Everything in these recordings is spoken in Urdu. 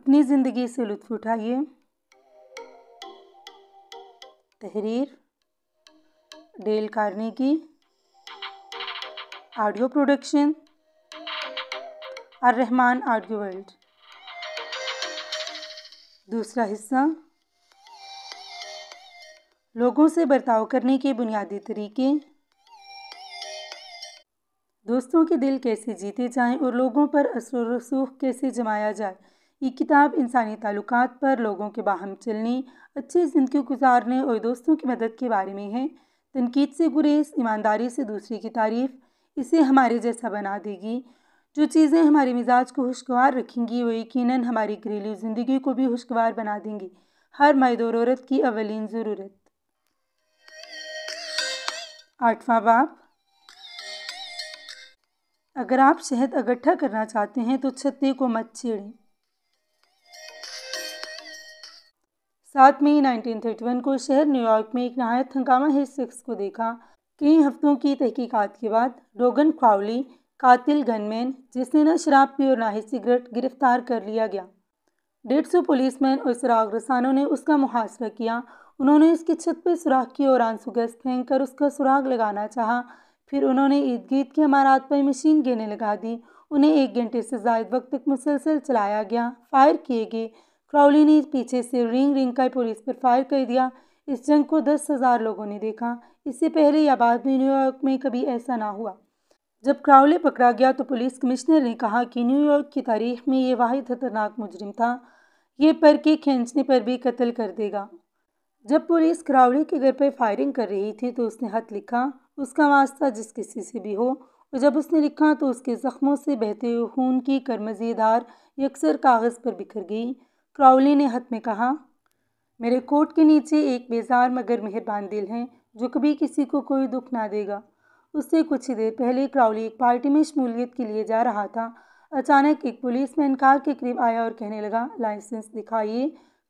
اپنی زندگی سے لطف اٹھائیے۔ تحریر ڈیل کارنیگی، آڈیو پروڈکشن الرحمان آڈیو ورلڈ۔ دوسرا حصہ، لوگوں سے برتاؤ کرنے کے بنیادی طریقے۔ دوستوں کے دل کیسے جیتے جائیں اور لوگوں پر اثر و رسوخ کیسے جمایا جائے، یہ کتاب انسانی تعلقات پر لوگوں کے باہم چلنے، اچھی زندگی گزارنے اور دوستوں کی مدد کے بارے میں ہے۔ تنقید سے گریز، ایمانداری سے دوسرے کی تعریف اسے ہمارے جیسا بنا دے گی۔ جو چیزیں ہمارے مزاج کو خوشگوار رکھیں گی وہ یقیناً ہماری گھریلو زندگی کو بھی خوشگوار بنا دیں گی۔ ہر مرد اور عورت کی اولین ضرورت۔ 8واں باب، اگر آپ شہد اکٹھا کرنا چاہتے ہیں تو چھتے کو مت چھیڑیں۔ 7 مئی 1931 کو شہر نیو یارک میں ایک نہایت ہنگامہ خیز شخص کو دیکھا۔ کئی ہفتوں کی تحقیقات کے بعد ڈوگن کراؤلی، قاتل گن مین جس نے نہ شراب پی اور نہ ہی سگریٹ، گرفتار کر لیا گیا۔ 150 پولیس مین اور چراغ رسانوں نے اس کا محاصرہ کیا۔ انہوں نے اس کی چھت پر سوراخ کیے اور آنسو گیس پھینک کر اس کا سراغ لگانا چاہا۔ پھر انہوں نے ارد گرد کے عمارات پر مشین گنیں لگا دی۔ انہیں 1 گھنٹے سے زائد وقت تک مسلسل چلایا گیا۔ فائر کیے گئے۔ کراؤلی نے پیچھے سے رنگ کر پولیس پر فائر کر دیا۔ اس جنگ کو 10,000 لوگوں نے دیکھا۔ اس سے پہلے یا بعد میں نیو یارک میں کبھی ایسا نہ ہوا۔ جب کراؤلی پکڑا گیا تو پولیس کمشنر نے کہا کہ نیو یارک کی تاریخ میں یہ واحد خطرناک مجرم تھا، یہ پر کے کھینچنے پر بھی قتل کر دے گا۔ جب پولیس کراؤلی کے گھر پر فائرنگ کر رہی تھی تو اس نے خط لکھا، اس کا واسطہ جس کسی سے بھی ہو، اور جب اس نے لکھا تو اس کے زخموں سے بہتے ہوئے خون کی قرمزی دھار یکسر کاغذ پر بکھر گئی۔ کراؤلی نے خط میں کہا، میرے کوٹ کے نیچے ایک بیزار مگر مہربان دل ہے جو کبھی کسی کو کوئی دکھ نہ دے گا۔ اس سے کچھ ہی دیر پہلے کراؤلی ایک پارٹی میں شمولیت کے لیے جا رہا تھا۔ اچانک ایک پولیس مین کار کے قریب آیا اور کہنے لگا، لائسنس دکھائیے۔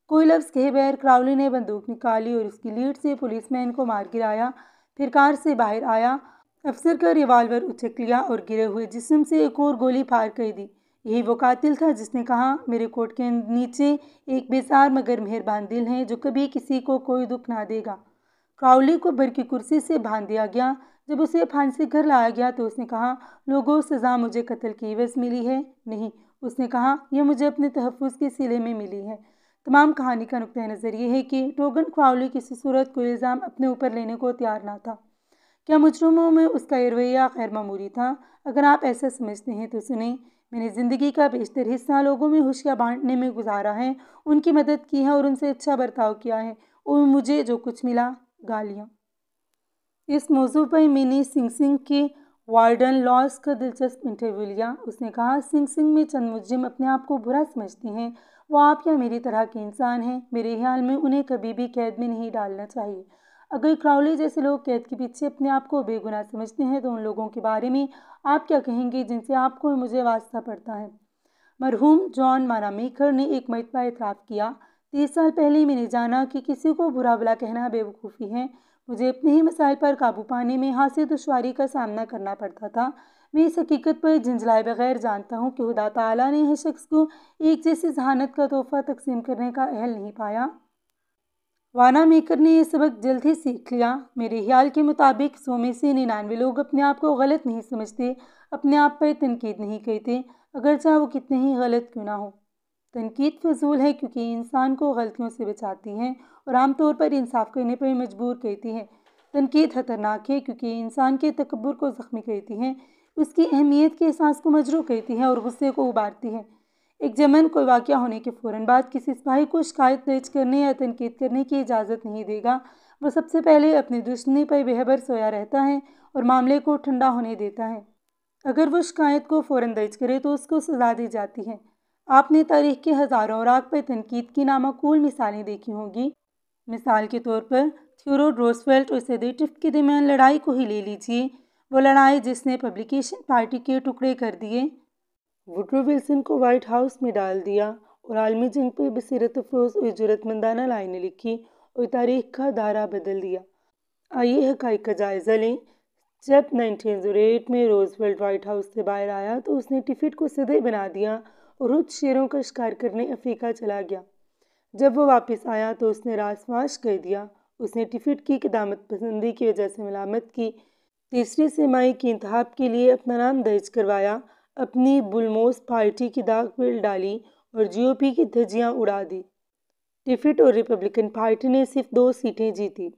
کوئی لفظ کہے بغیر کراؤلی نے بندوق نکالی اور اس کی لیڈ سے پولیس مین کو مار گرایا۔ پھر کار سے باہر آیا، افسر کا ریوالور اچک لیا اور گرے ہوئے جسم سے ایک اور گولی پھاڑ کر دی۔ یہی وہ قاتل تھا جس نے کہا، میرے کوٹ کے نیچے ایک بیزار مگر مہربان دل ہے جو کبھی کسی کو کوئی دکھ نہ دے گا۔ کراؤلی کو بر کی کرسی سے باندھ دیا گیا۔ جب اسے پھانسی گھر لایا گیا تو اس نے کہا، لوگوں سزا مجھے قتل کی عوض ملی ہے؟ نہیں، اس نے کہا، یہ مجھے اپنے تحفظ کے صلے میں ملی ہے۔ تمام کہانی کا نقطہ نظر یہ ہے کہ ڈوگن کراؤلی کسی صورت کوئی الزام اپنے اوپر لینے کو تیار نہ تھا۔ کیا مجرموں میں اس کا یہ رویہ غیر معمولی تھا؟ اگر آپ ایسا سمجھتے ہیں تو سنیں، میں نے زندگی کا بیشتر حصہ لوگوں میں خوشیاں بانٹنے میں گزارا ہے، ان کی مدد کی ہے اور ان سے اچھا برتاؤ کیا ہے، اور مجھے جو کچھ ملا، گالیاں۔ اس موضوع پر میں نے سنگ سنگ کے وارڈن لاس کا دلچسپ انٹرویو لیا۔ اس نے کہا، سنگ سنگ میں چند مجرم اپنے آپ کو برا سمجھتے ہیں، وہ آپ یا میری طرح کے انسان ہیں۔ میرے خیال میں انہیں کبھی بھی قید میں نہیں ڈالنا چاہیے۔ اگر کراؤلی جیسے لوگ قید کے پیچھے اپنے آپ کو بے گناہ سمجھتے ہیں تو ان لوگوں کے بارے میں آپ کیا کہیں گے جن سے آپ کو اور مجھے واسطہ پڑتا ہے؟ مرحوم جان وانامیکر نے ایک مرتبہ اعتراف کیا، 30 سال پہلے میں نے جانا کہ کسی کو برا بھلا کہنا بے وقوفی ہے۔ مجھے اپنے ہی مسائل پر قابو پانے میں خاصی دشواری کا سامنا کرنا پڑتا تھا۔ میں اس حقیقت پر جھنجھلائے بغیر جانتا ہوں کہ خدا تعالیٰ نے ہر شخص کو ایک جیسی ذہانت کا تحفہ تقسیم کرنے کا اہل نہیں پایا۔ وانامیکر نے یہ سبق جلد ہی سیکھ لیا۔ میرے خیال کے مطابق 100 میں سے 99 لوگ اپنے آپ کو غلط نہیں سمجھتے، اپنے آپ پر تنقید نہیں کرتے، اگرچہ وہ کتنے ہی غلط کیوں نہ ہو۔ تنقید فضول ہے کیونکہ یہ انسان کو غلطیوں سے بچاتی ہے اور عام طور پر انصاف کرنے پر مجبور کرتی ہے۔ تنقید خطرناک ہے کیونکہ یہ انسان کے تکبر کو زخمی کرتی ہے، اس کی اہمیت کے احساس کو مجروح کرتی ہے اور غصے کو ابارتی ہے۔ ایک جمن کوئی واقعہ ہونے کے فوراً بعد کسی سپاہی کو شکایت درج کرنے یا تنقید کرنے کی اجازت نہیں دے گا۔ وہ سب سے پہلے اپنی دشمنی پر بے خبر سویا رہتا ہے اور معاملے کو ٹھنڈا ہونے دیتا ہے۔ اگر وہ شکایت کو فوراً درج کرے تو اس کو سزا دی جاتی ہے۔ آپ نے تاریخ کے ہزاروں اوراق پر تنقید کی نامعقول مثالیں دیکھی ہوں گی۔ مثال کے طور پر تھیوڈور روزویلٹ اور صدر ٹفٹ کے درمیان لڑائی کو ہی لے لیجیے، وہ لڑائی جس نے ریپبلیکن پارٹی کے ٹکڑے کر دیے، ووڈرو ولسن کو وائٹ ہاؤس میں ڈال دیا، اور عالمی جنگ پر بصیرت افروز اور جرأت مندانہ لائنیں لکھی اور تاریخ کا دھارا بدل دیا۔ آئیے حقائق کا جائزہ لیں۔ جب 1908 میں روزویلٹ وائٹ ہاؤس سے باہر آیا تو اس نے ٹفٹ کو صدر بنا دیا اور خود شیروں کا شکار کرنے افریقہ چلا گیا۔ جب وہ واپس آیا تو اس نے راز فاش کر دیا۔ اس نے ٹفٹ کی قدامت پسندی کی وجہ سے ملامت کی، تیسری سرمائی کے انتخاب کے لیے اپنا نام درج کروایا، اپنی بلموس پارٹی کی داغ بیل ڈالی اور جی او پی کی دھجیاں اڑا دی۔ ٹفٹ اور ریپبلکن پارٹی نے صرف 2 سیٹیں جیتی۔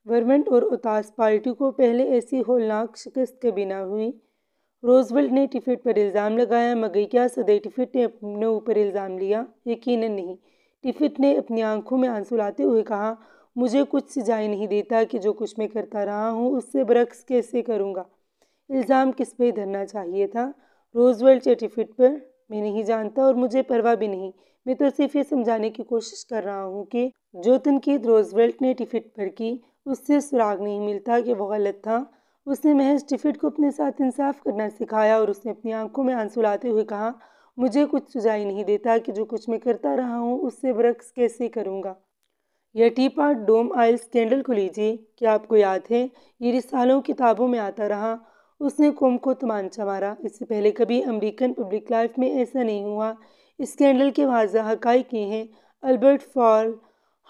ورمنٹ اور اوتاس پارٹی کو پہلے ایسی ہولناک شکست کبھی نہ ہوئی۔ روزویلٹ نے ٹفٹ پر الزام لگایا، مگر کیا صدر ٹفٹ نے اپنے اوپر الزام لیا؟ یقیناً نہیں۔ ٹفٹ نے اپنی آنکھوں میں آنسو لاتے ہوئے کہا، مجھے کچھ سجائی نہیں دیتا کہ جو کچھ میں کرتا رہا ہوں اس سے برعکس کیسے کروں گا۔ الزام کس پہ دھرنا چاہیے تھا، روزویلٹ یا ٹفٹ پر؟ میں نہیں جانتا اور مجھے پرواہ بھی نہیں۔ میں تو صرف یہ سمجھانے کی کوشش کر رہا ہوں کہ جو تنقید روزویلٹ نے ٹفٹ پر کی اس سے سراغ نہیں ملتا کہ وہ غلط تھا۔ اس نے محض ٹفٹ کو اپنے ساتھ انصاف کرنا سکھایا اور اس نے اپنی آنکھوں میں آنسو لاتے ہوئے کہا، مجھے کچھ سجائی نہیں دیتا کہ جو کچھ میں کرتا رہا ہوں اس سے برعکس کیسے کروں گا۔ یا ٹی پاٹ ڈوم آئل اسکینڈل کو لیجیے، کیا آپ کو یاد ہے یہ رسالوں کتابوں میں آتا رہا؟ اس نے قوم کو تمانچہ مارا۔ اس سے پہلے کبھی امریکن پبلک لائف میں ایسا نہیں ہوا۔ اسکینڈل کے واضح حقائق یہ ہیں، البرٹ فال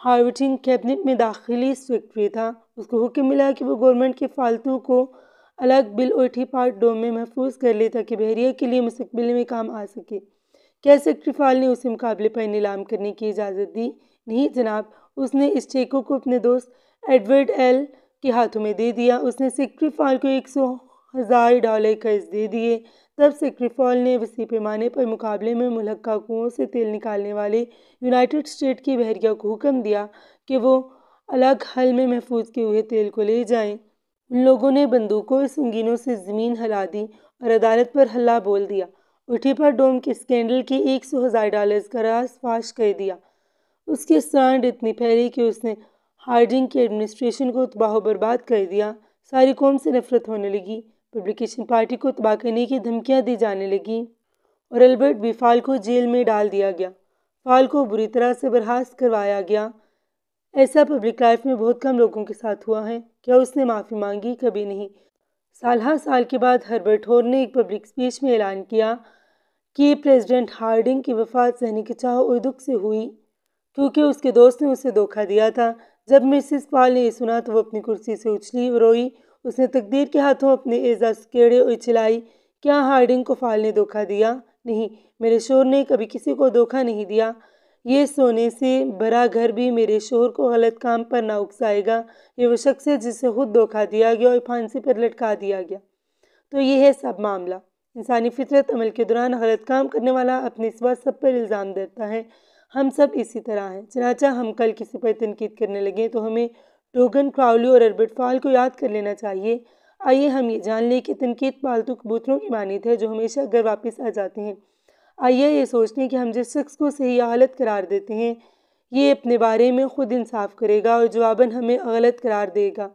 ہارٹنگ کیبنٹ میں داخلی سیکرٹری تھا۔ اس کو حکم ملا کہ وہ گورنمنٹ کے فالتو کو الگ بل اور ٹی پاٹ ڈوم میں محفوظ کر لے تاکہ بحریہ کے لیے مستقبل میں کام آ سکے۔ کیا سیکرٹری فال نے اسے مقابلے پر نیلام کرنے کی اجازت دی؟ نہیں جناب، اس نے اس چیکو کو اپنے دوست ایڈورڈ ایل کے ہاتھوں میں دے دیا۔ اس نے سیکرٹری فال کو $100,000 قرض دے دیے۔ تب سیکرٹری فال نے وسیع پیمانے پر مقابلے میں ملحقہ کنوؤں سے تیل نکالنے والے یونائیٹڈ اسٹیٹ کی بحریہ کو حکم دیا کہ وہ الگ حل میں محفوظ کیے ہوئے تیل کو لے جائیں۔ ان لوگوں نے بندوقوں اور سنگینوں سے زمین ہلا دی اور عدالت پر ہلا بول دیا اور ٹی پاٹ ڈوم کے اسکینڈل کی $100,000 کا راز فاش کر دیا۔ اس کی سانڈ اتنی پھیلی کہ اس نے ہارڈنگ کی ایڈمنسٹریشن کو تباہ و برباد کر دیا۔ ساری قوم سے نفرت ہونے لگی، ریپبلکن پارٹی کو تباہ کرنے کی دھمکیاں دی جانے لگیں اور البرٹ بی فال کو جیل میں ڈال دیا گیا۔ فال کو بری طرح سے برخاست کروایا گیا۔ ایسا پبلک لائف میں بہت کم لوگوں کے ساتھ ہوا ہے۔ کیا اس نے معافی مانگی؟ کبھی نہیں۔ سال ہر سال کے بعد ہربرٹ ہور نے ایک پبلک اسپیچ میں اعلان کیا کہ پریزیڈنٹ ہارڈنگ کی وفات ذہنی کچاو اور دکھ سے ہوئی کیونکہ اس کے دوست نے اسے دھوکہ دیا تھا۔ جب مسز فال نے یہ سنا تو وہ اپنی کرسی سے اچھلی اور روئی۔ اس نے تقدیر کے ہاتھوں اپنے اعزاز کیڑے اور چلائی، کیا ہارڈنگ کو فال نے دھوکہ دیا؟ نہیں، میرے شوہر نے کبھی کسی کو دھوکہ نہیں دیا۔ یہ سونے سے بھرا گھر بھی میرے شوہر کو غلط کام پر نہ اکسائے گا۔ یہ وہ شخص ہے جسے خود دھوکہ دیا گیا اور پھانسی پر لٹکا دیا گیا۔ تو یہ ہے سب معاملہ۔ انسانی فطرت عمل کے دوران غلط کام کرنے والا اپنے سوا سب پر الزام دیتا ہے۔ ہم سب اسی طرح ہیں۔ چنانچہ ہم کل کسی پر تنقید کرنے لگیں تو ہمیں ڈوگن کراؤلی اور البرٹ فال کو یاد کر لینا چاہیے۔ آئیے ہم یہ جان لیں کہ تنقید پالتو کبوتروں کی مانند ہے جو ہمیشہ گھر واپس آ جاتے ہیں۔ آئیے یہ سوچ لیں کہ ہم جس شخص کو صحیح یا غلط قرار دیتے ہیں یہ اپنے بارے میں خود انصاف کرے گا اور جواباً ہمیں غلط قرار دے گا،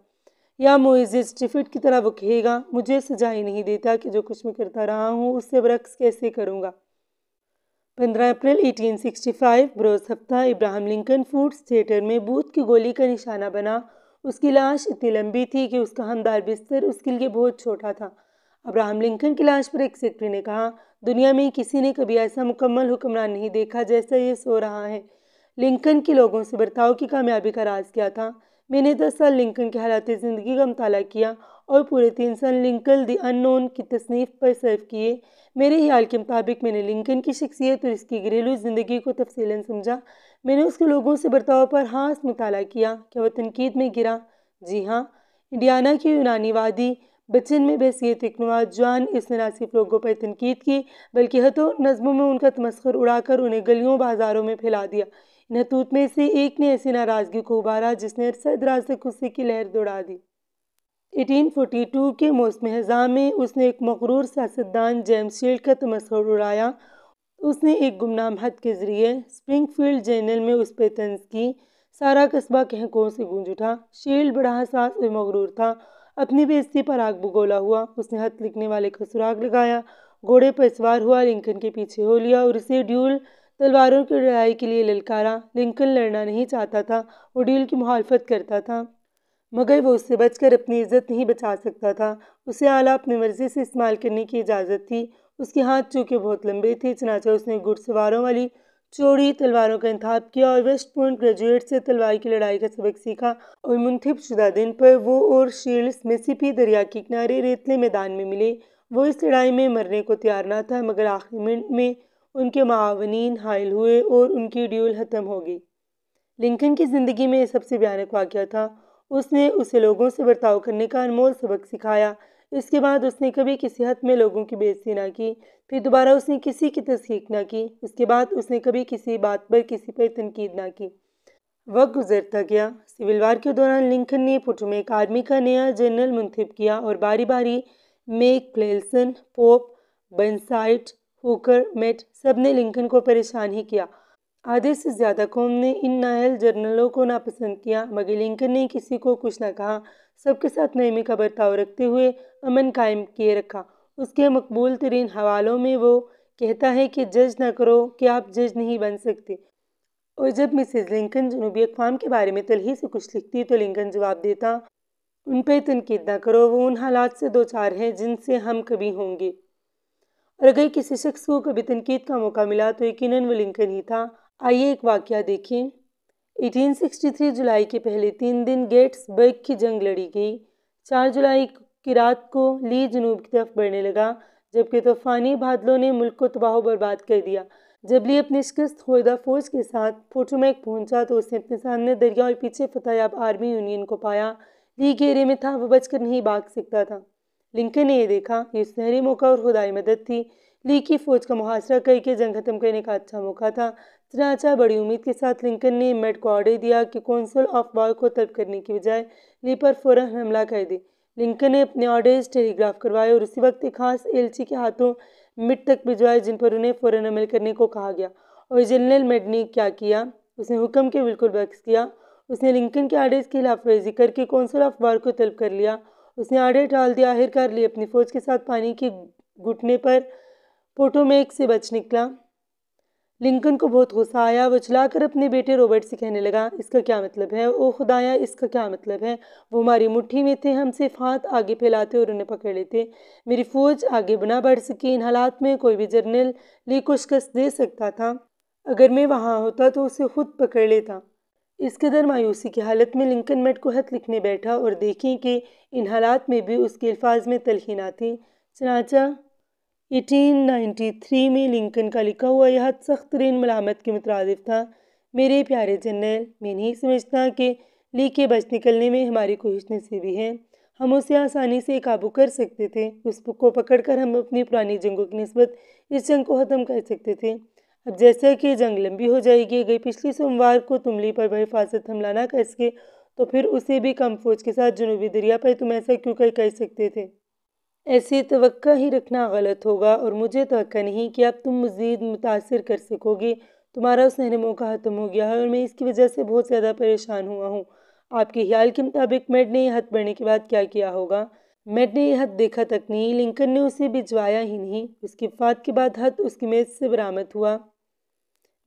یا معزز ٹفٹ کی طرح وہ کہے گا، مجھے سجائی نہیں دیتا کہ جو کچھ میں کرتا رہا ہوں اس سے برعکس کیسے کروں گا۔ 15 اپریل 1865 بروز ہفتہ ابراہم لنکن فوڈس تھیٹر میں بوتھ کی گولی کا نشانہ بنا۔ اس کی لاش اتنی لمبی تھی کہ اس کا ہمدار بستر اس کے لیے بہت چھوٹا تھا۔ ابراہم لنکن کی لاش پر ایک سیکرٹری نے کہا، دنیا میں کسی نے کبھی ایسا مکمل حکمران نہیں دیکھا جیسا یہ سو رہا ہے۔ لنکن کی لوگوں سے برتاؤ کی کامیابی کا راز کیا تھا؟ میں نے 10 سال لنکن کے حالات زندگی کا مطالعہ کیا اور پورے 3 سال لنکن دی ان نون کی تصنیف پر صرف کیے۔ میرے خیال کے مطابق میں نے لنکن کی شخصیت اور اس کی گھریلو زندگی کو تفصیلاً سمجھا۔ میں نے اس کے لوگوں سے برتاؤ پر خاص مطالعہ کیا۔ کیا وہ تنقید میں گرا؟ جی ہاں۔ انڈیانا کی یونانی وادی بچن میں بحیثیت ایک نوجوان اس نے نہ صرف لوگوں پر تنقید کی بلکہ خطوں اور نظموں میں ان کا تمسخر اڑا کر انہیں گلیوں بازاروں میں پھیلا دیا۔ ان خطوط میں سے ایک نے ایسی ناراضگی کو ابھارا جس نے عرصہ دراز تک غصے کی لہر دوڑا دی۔ 1842 کے موسم خزاں میں اس نے ایک مغرور سیاستدان جیمز شیلڈ کا تمسخر اڑایا۔ اس نے ایک گمنام خط کے ذریعے اسپرنگ فیلڈ جرنل میں اس پر طنز کی۔ سارا قصبہ قہقہوں سے گونج اٹھا۔ شیلڈ بڑا حساس اور مغرور تھا، اپنی بے عزتی پر آگ بگولا ہوا۔ اس نے خط لکھنے والے کا سراغ لگایا، گھوڑے پر سوار ہوا، لنکن کے پیچھے ہو لیا اور اسے ڈیول تلواروں کی لڑائی کے لیے للکارا۔ لنکن لڑنا نہیں چاہتا تھا، وہ ڈیول کی مخالفت کرتا تھا، مگر وہ اس سے بچ کر اپنی عزت نہیں بچا سکتا تھا۔ اسے آلہ اپنی مرضی سے استعمال کرنے کی اجازت تھی۔ اس کے ہاتھ چونکہ بہت لمبے تھے، چنانچہ اس نے گھڑ سواروں والی چوڑی تلواروں کا انتخاب کیا اور ویسٹ پوائنٹ گریجویٹ سے تلوار کی لڑائی کا سبق سیکھا، اور منتخب شدہ دن پر وہ اور شیلڈز مسیسپی دریا کے کنارے ریتلے میدان میں ملے۔ وہ اس لڑائی میں مرنے کو تیار نہ تھا، مگر آخری منٹ میں ان کے معاونین حائل ہوئے اور ان کی ڈیول ختم ہو گئی۔ لنکن کی زندگی میں یہ سب سے بھیانک واقعہ تھا۔ اس نے اسے لوگوں سے برتاؤ کرنے کا انمول سبق سکھایا۔ اس کے بعد اس نے کبھی کسی حد میں لوگوں کی بے عزتی نہ کی، پھر دوبارہ اس نے کسی کی تضحیک نہ کی، اس کے بعد اس نے کبھی کسی بات پر کسی پر تنقید نہ کی۔ وقت گزرتا گیا۔ سول وار کے دوران لنکن نے پوٹومیک آرمی کا نیا جنرل منتخب کیا اور باری باری میک کلیلسن، پوپ، برنسائیڈ، ہوکر، میٹ سب نے لنکن کو پریشان ہی کیا۔ آدھے سے زیادہ قوم نے ان نااہل جنرلوں کو ناپسند کیا، مگر لنکن نے کسی کو کچھ نہ کہا، سب کے ساتھ نرمی کا برتاؤ رکھتے ہوئے امن قائم کیے رکھا۔ اس کے مقبول ترین حوالوں میں وہ کہتا ہے کہ جج نہ کرو کہ آپ جج نہیں بن سکتے، اور جب مسز لنکن جنوبی اقوام کے بارے میں تلخی سے کچھ لکھتی تو لنکن جواب دیتا، ان پہ تنقید نہ کرو، وہ ان حالات سے دوچار ہیں جن سے ہم کبھی ہوں گے۔ اور اگر کسی شخص کو کبھی تنقید کا موقع ملا تو یقیناً وہ لنکن ہی تھا۔ آئیے ایک واقعہ دیکھیں۔ 1863 جولائی کے پہلے 3 دن گیٹس برگ کی جنگ لڑی گئی۔ 4 جولائی کی رات کو لی جنوب کی طرف بڑھنے لگا، جبکہ طوفانی بادلوں نے ملک کو تباہ و برباد کر دیا۔ جب لی اپنی شکست خوردہ فوج کے ساتھ پوٹومیک پہنچا تو اس نے اپنے سامنے دریا اور پیچھے فتح یاب آرمی یونین کو پایا۔ لی گھیرے میں تھا، وہ بچ کر نہیں بھاگ سکتا تھا۔ لنکن نے یہ دیکھا، یہ سنہری موقع اور خدائی مدد تھی۔ لی کی فوج کا محاصرہ کر کے جنگ ختم کرنے کا اچھا موقع تھا۔ چنانچہ بڑی امید کے ساتھ لنکن نے میٹ کو آرڈر دیا کہ کونسل آف وار کو طلب کرنے کی بجائے لی پر فوراً حملہ کر دے۔ لنکن نے اپنے آرڈرز ٹیلی گراف کروائے اور اسی وقت ایک خاص ایلچی کے ہاتھوں مٹ تک بھجوائے، جن پر انہیں فوراً عمل کرنے کو کہا گیا۔ اور جنرل میٹ نے کیا کیا؟ اس نے حکم کے بالکل برعکس کیا۔ اس نے لنکن کے آرڈرز کی خلاف ورزی کر کے کونسل آف وار کو طلب کر لیا۔ اس نے آرڈر ٹال دیا۔ آخرکار لی اپنی فوج کے ساتھ پانی کے گھٹنے پر پوٹومیک سے بچ نکلا۔ لنکن کو بہت غصہ آیا۔ وہ چلا کر اپنے بیٹے روبرٹ سے کہنے لگا، اس کا کیا مطلب ہے؟ او خدایا، اس کا کیا مطلب ہے؟ وہ ہماری مٹھی میں تھے، ہم صرف ہاتھ آگے پھیلاتے اور انہیں پکڑ لیتے۔ میری فوج آگے نہ بڑھ سکی۔ ان حالات میں کوئی بھی جنرل لی کو شکست دے سکتا تھا۔ اگر میں وہاں ہوتا تو اسے خود پکڑ لیتا۔ اس قدر مایوسی کی حالت میں لنکن میٹ کو خط لکھنے بیٹھا، اور دیکھیں کہ ان حالات میں بھی اس کے الفاظ میں تلخی نہ تھی۔ چنانچہ 1893 میں لنکن کا لکھا ہوا یہ خط سخت ترین ملامت کے مترادف تھا۔ میرے پیارے جنرل، میں نہیں سمجھتا کہ لی کے بچ نکلنے میں ہماری کوئی خوش نصیبی ہے۔ ہم اسے آسانی سے قابو کر سکتے تھے۔ اس کو پکڑ کر ہم اپنی پرانی جنگوں کی نسبت اس جنگ کو ختم کر سکتے تھے۔ اب جیسا کہ جنگ لمبی ہو جائے گی، اگر پچھلی سوموار کو تم لی پر بحفاظت حملہ نہ کر سکے تو پھر اسے بھی کم فوج کے ساتھ جنوبی دریا پر تم ایسا کیوں کر سکتے تھے؟ ایسی توقع ہی رکھنا غلط ہوگا، اور مجھے توقع نہیں کہ اب تم مزید متاثر کر سکو گے۔ تمہارا سنہرا موقع ختم ہو گیا ہے اور میں اس کی وجہ سے بہت زیادہ پریشان ہوا ہوں۔ آپ کے خیال کے مطابق میٹ نے یہ خط پڑھنے کے بعد کیا کیا ہوگا؟ میٹ نے یہ خط دیکھا تک نہیں، لنکن نے اسے بھجوایا ہی نہیں۔ اس کی وفات کے بعد خط اس کی میز سے برآمد ہوا۔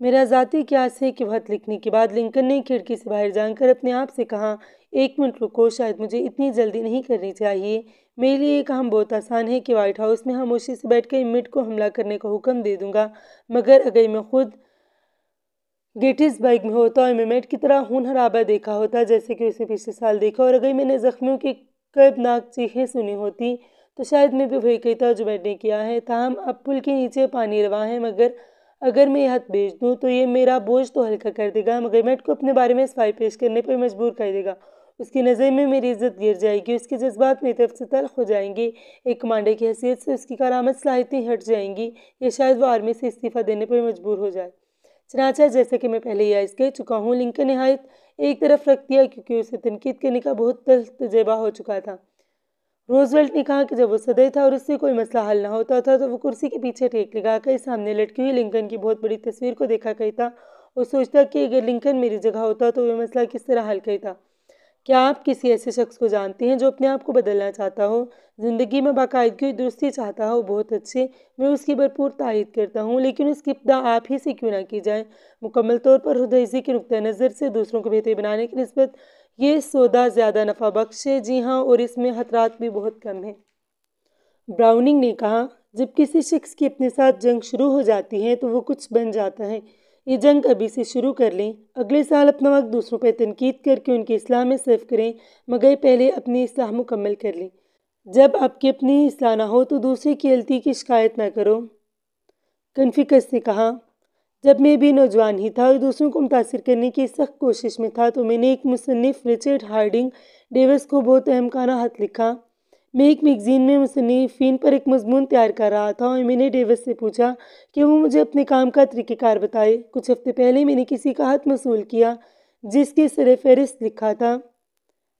میرا ذاتی قیاس ہے کہ وہ خط لکھنے کے بعد لنکن نے کھڑکی سے باہر جان کر اپنے آپ سے کہا، ایک منٹ رکو، شاید مجھے اتنی جلدی نہیں کرنی چاہیے۔ میرے لیے یہ کام بہت آسان ہے کہ وائٹ ہاؤس میں خاموشی سے بیٹھ کر مٹ کو حملہ کرنے کا حکم دے دوں گا، مگر اگر میں خود گیٹس برگ میں ہوتا اور میں میٹ کی طرح خون خرابہ دیکھا ہوتا جیسے کہ اسے پچھلے سال دیکھا، اور اگر میں نے زخمیوں کی کڑبناک چیخیں سنی ہوتی، تو شاید میں بھی وہی کرتا جو میٹ نے کیا ہے۔ تاہم اب پل کے نیچے پانی رواں ہے، مگر اگر میں یہ خط بھیج دوں تو یہ میرا بوجھ تو ہلکا کر دے گا، مگر میٹ کو اپنے بارے میں صفائی پیش کرنے پر مجبور کر دے گا۔ اس کی نظر میں میری عزت گر جائے گی، اس کے جذبات میری طرف سے تلخ ہو جائیں گے، ایک کمانڈر کی حیثیت سے اس کی کارآمد صلاحیتیں ہٹ جائیں گی، یا شاید وہ آرمی سے استعفیٰ دینے پر مجبور ہو جائے۔ چنانچہ جیسا کہ میں پہلے ہی عرض کر چکا ہوں، لنکن نہایت ایک طرف رکھ دیا کیونکہ اسے تنقید کرنے کا بہت تلخ تجربہ ہو چکا تھا۔ روزویلٹ نے کہا کہ جب وہ صدر تھا اور اس سے کوئی مسئلہ حل نہ ہوتا تھا تو وہ کرسی کے پیچھے ٹیک لگا کر سامنے لٹکی ہوئی لنکن کی بہت بڑی تصویر کو دیکھا کرتا اور سوچتا کہ اگر لنکن میری جگہ ہوتا تو وہ مسئلہ کس طرح حل کرتا۔ کیا آپ کسی ایسے شخص کو جانتے ہیں جو اپنے آپ کو بدلنا چاہتا ہو، زندگی میں باقاعدگی اور درستی چاہتا ہو؟ بہت اچھے، میں اس کی بھرپور تائید کرتا ہوں، لیکن اس کی ابتدا آپ ہی سے کیوں نہ کی جائے؟ مکمل طور پر خودغرضی کے نقطہ نظر سے دوسروں کو بہتر بنانے کی نسبت یہ سودا زیادہ نفع بخش ہے۔ جی ہاں، اور اس میں خطرات بھی بہت کم ہیں۔ براؤننگ نے کہا، جب کسی شخص کی اپنے ساتھ جنگ شروع ہو جاتی ہے تو وہ کچھ بن جاتا ہے۔ یہ جنگ ابھی سے شروع کر لیں۔ اگلے سال اپنا وقت دوسروں پہ تنقید کر کے ان کی اصلاح میں صرف کریں، مگر پہلے اپنی اصلاح مکمل کر لیں۔ جب آپ کی اپنی اصلاح نہ ہو تو دوسرے کی غلطی کی شکایت نہ کرو۔ کنفیوکس نے کہا، جب میں بھی نوجوان ہی تھا اور دوسروں کو متاثر کرنے کی سخت کوشش میں تھا تو میں نے ایک مصنف رچرڈ ہارڈنگ ڈیوس کو بہت اہم کہا خط لکھا۔ میں ایک میگزین میں مصنفین پر ایک مضمون تیار کر رہا تھا اور میں نے ڈیوس سے پوچھا کہ وہ مجھے اپنے کام کا طریقہ کار بتائے۔ کچھ ہفتے پہلے میں نے کسی کا خط موصول کیا جس کے سر فہرست لکھا تھا